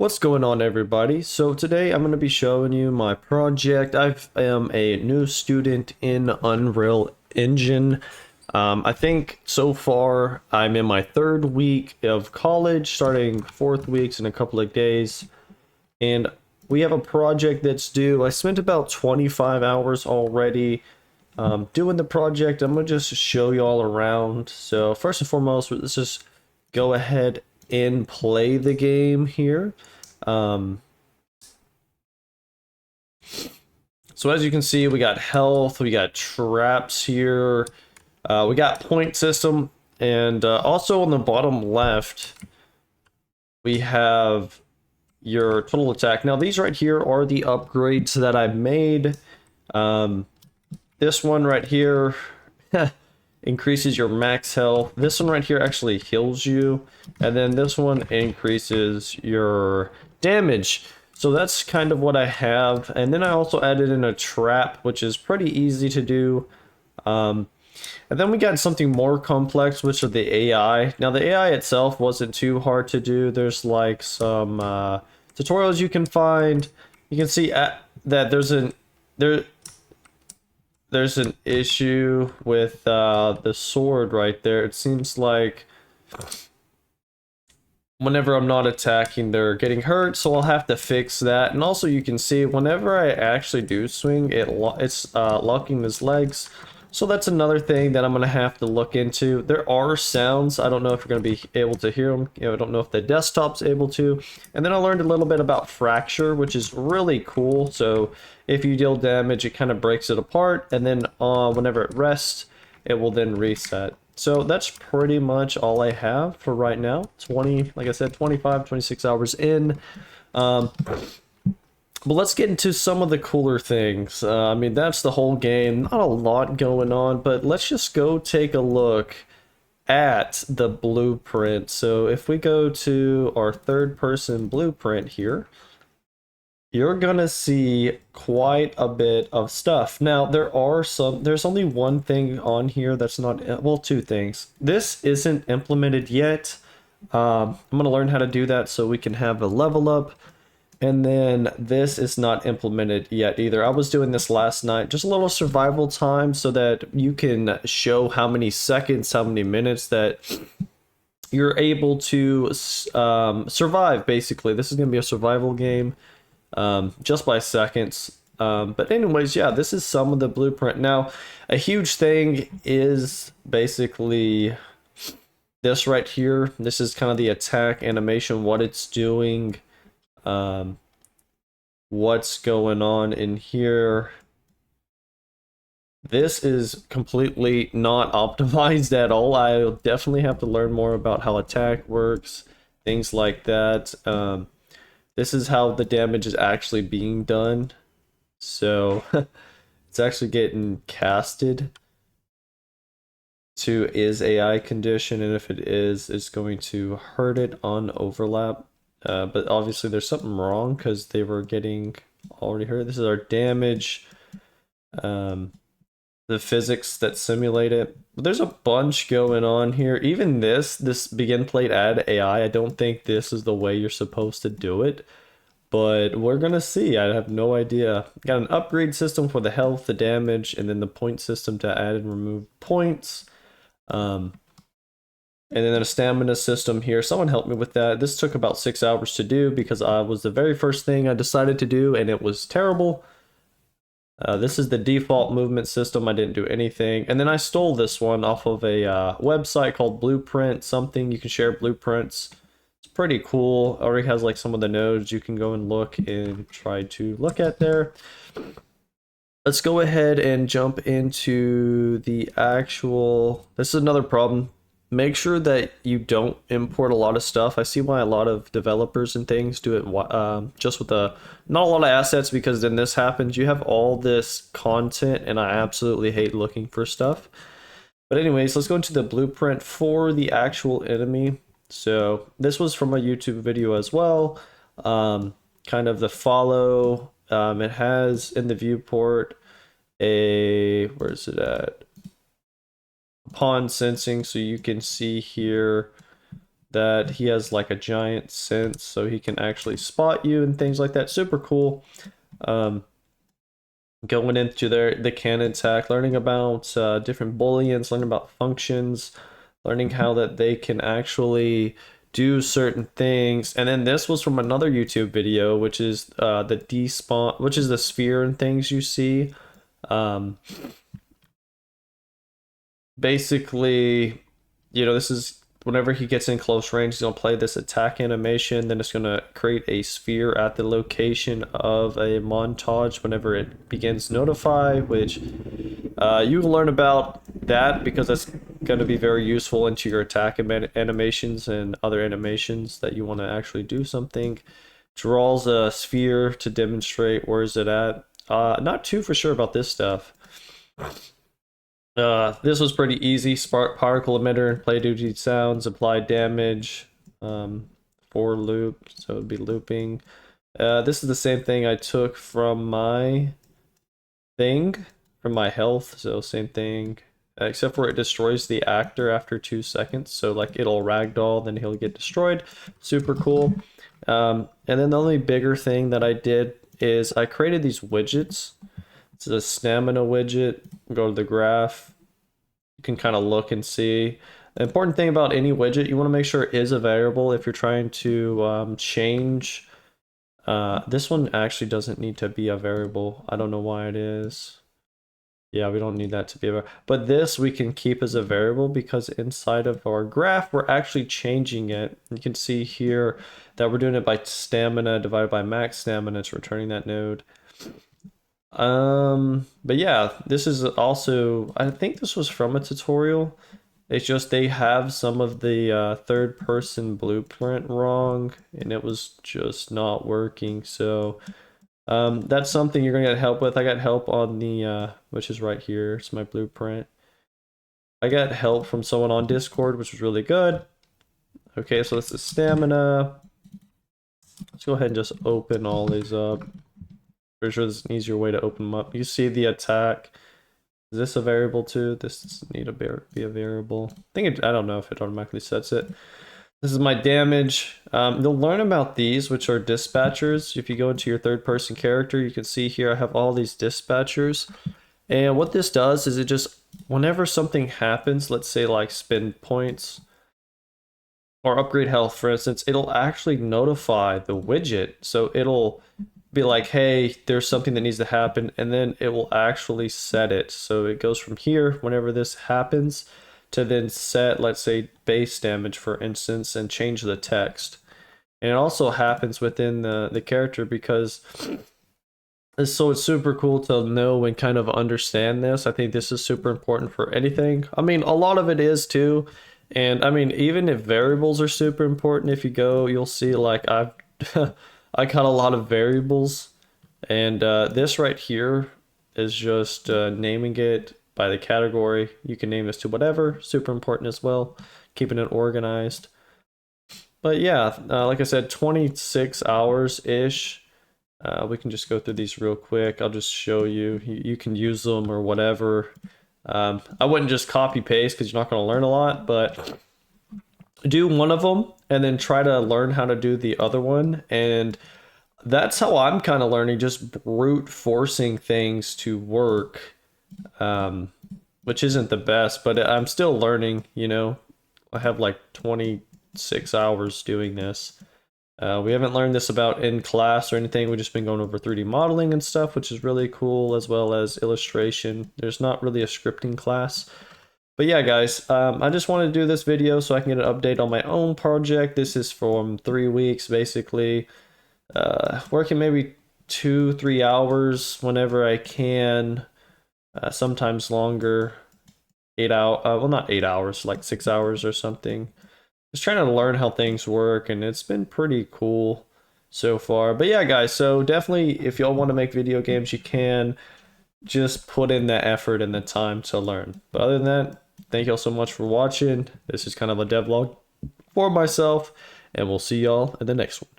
What's going on, everybody? So today I'm going to be showing you my project. I am a new student in Unreal Engine. I think so far I'm in my third week of college, starting fourth weeks in a couple of days. And we have a project that's due. I spent about 25 hours already doing the project. I'm going to just show you all around. So first and foremost, let's just go ahead and play the game here. So as you can see, we got health, we got traps here, we got point system, and also on the bottom left, we have your total attack. Now these right here are the upgrades that I made. This one right here increases your max health. This one right here actually heals you, and then this one increases your damage. So that's kind of what I have. And then I also added in a trap, which is pretty easy to do. And then we got something more complex, which are the AI. Now the AI itself wasn't too hard to do. There's like some tutorials you can find. You can see that there's an issue with the sword right there. It seems like whenever I'm not attacking, they're getting hurt, so I'll have to fix that. And also you can see whenever I actually do swing, it's locking his legs. So that's another thing that I'm gonna have to look into. There are sounds. I don't know if you're gonna be able to hear them. I don't know if the desktop's able to. And then I learned a little bit about fracture, which is really cool. So if you deal damage, it kind of breaks it apart, and then whenever it rests, it will then reset. So that's pretty much all I have for right now. 20, like I said, 25, 26 hours in. But let's get into some of the cooler things. I mean, that's the whole game. Not a lot going on, but let's just go take a look at the blueprint. So if we go to our third person blueprint here, you're gonna see quite a bit of stuff. Now, there's only one thing on here that's not, well, two things. This isn't implemented yet. I'm gonna learn how to do that so we can have a level up. And then this is not implemented yet either. I was doing this last night, just a little survival time so that you can show how many seconds, how many minutes that you're able to survive, basically. This is gonna be a survival game. Just by seconds. But anyways, yeah, this is some of the blueprint. Now, a huge thing is basically this right here. This is kind of the attack animation, what it's doing, what's going on in here. This is completely not optimized at all. I'll definitely have to learn more about how attack works, things like that. This is how the damage is actually being done. So it's actually getting casted to is AI condition, and if it is, it's going to hurt it on overlap. But obviously there's something wrong because they were getting already hurt. This is our damage. The physics that simulate it. But there's a bunch going on here. Even this begin plate add AI, I don't think this is the way you're supposed to do it. But we're gonna see. I have no idea. Got an upgrade system for the health, the damage, and then the point system to add and remove points. And then a stamina system here. Someone helped me with that. This took about 6 hours to do because I was the very first thing I decided to do and it was terrible. This is the default movement system. I didn't do anything. And then I stole this one off of a website called Blueprint something. You can share blueprints. It's pretty cool. Already has like some of the nodes you can go and look and try to look at there. Let's go ahead and jump into the actual... This is another problem. Make sure that you don't import a lot of stuff. I see why a lot of developers and things do it just with not a lot of assets, because then this happens. You have all this content and I absolutely hate looking for stuff. But anyways, let's go into the blueprint for the actual enemy. So this was from a YouTube video as well. Kind of the follow. It has in the viewport where is it at? Pawn sensing, so you can see here that he has like a giant sense, so he can actually spot you and things like that. Super cool. Going into the cannon attack, learning about different booleans, learning about functions, learning how that they can actually do certain things. And then this was from another YouTube video, which is the despawn, which is the sphere and things you see. Um, Basically, this is whenever he gets in close range, he's gonna play this attack animation, then it's gonna create a sphere at the location of a montage whenever it begins notify, which you can learn about that because that's going to be very useful into your attack animations and other animations that you want to actually do something. Draws a sphere to demonstrate where is it at. Not too for sure about this stuff. This was pretty easy. Spark particle emitter, play duty sounds, apply damage, for loop, so it would be looping. This is the same thing I took from my thing, from my health, so same thing. Except for it destroys the actor after 2 seconds, so like it'll ragdoll, then he'll get destroyed. Super cool. And then the only bigger thing that I did is I created these widgets. It's a stamina widget. Go to the graph. You can kind of look and see. The important thing about any widget, you want to make sure it is a variable if you're trying to change. This one actually doesn't need to be a variable. I don't know why it is. Yeah, we don't need that to be a variable. But this we can keep as a variable because inside of our graph, we're actually changing it. You can see here that we're doing it by stamina divided by max stamina. It's returning that node. But yeah, this is also, I think this was from a tutorial. It's just they have some of the third person blueprint wrong and it was just not working. So that's something you're gonna get help with. I got help on the which is right here. It's my blueprint. I got help from someone on Discord, which was really good. Okay, so this is stamina. Let's go ahead and just open all these up. Pretty sure there's an easier way to open them up. You see the attack. Is this a variable too? This doesn't need to be a variable. I don't know if it automatically sets it. This is my damage. You'll learn about these, which are dispatchers. If you go into your third person character, you can see here I have all these dispatchers. And what this does is it just, whenever something happens, let's say like spend points or upgrade health, for instance, it'll actually notify the widget. So it'll be like, hey, there's something that needs to happen, and then it will actually set it. So it goes from here, whenever this happens, to then set, let's say, base damage, for instance, and change the text. And it also happens within the character because so it's super cool to know and kind of understand this. I think this is super important for anything. I mean, a lot of it is too. And I mean, even if variables are super important, if you go, you'll see like I've I got a lot of variables, and this right here is just naming it by the category. You can name this to whatever, super important as well, keeping it organized. But yeah, like I said, 26 hours-ish. We can just go through these real quick. I'll just show you. You can use them or whatever. I wouldn't just copy paste because you're not going to learn a lot, but do one of them and then try to learn how to do the other one. And that's how I'm kind of learning, just brute forcing things to work, which isn't the best, but I'm still learning, I have like 26 hours doing this. We haven't learned this about in class or anything. We've just been going over 3D modeling and stuff, which is really cool, as well as illustration. There's not really a scripting class. But yeah, guys, I just wanted to do this video so I can get an update on my own project. This is from 3 weeks, basically. Working maybe 2-3 hours whenever I can, sometimes longer. 8 hours, well, not 8 hours, like 6 hours or something. Just trying to learn how things work, and it's been pretty cool so far. But yeah, guys, so definitely if y'all want to make video games, you can. Just put in the effort and the time to learn. But other than that, thank y'all so much for watching. This is kind of a devlog for myself, and we'll see y'all in the next one.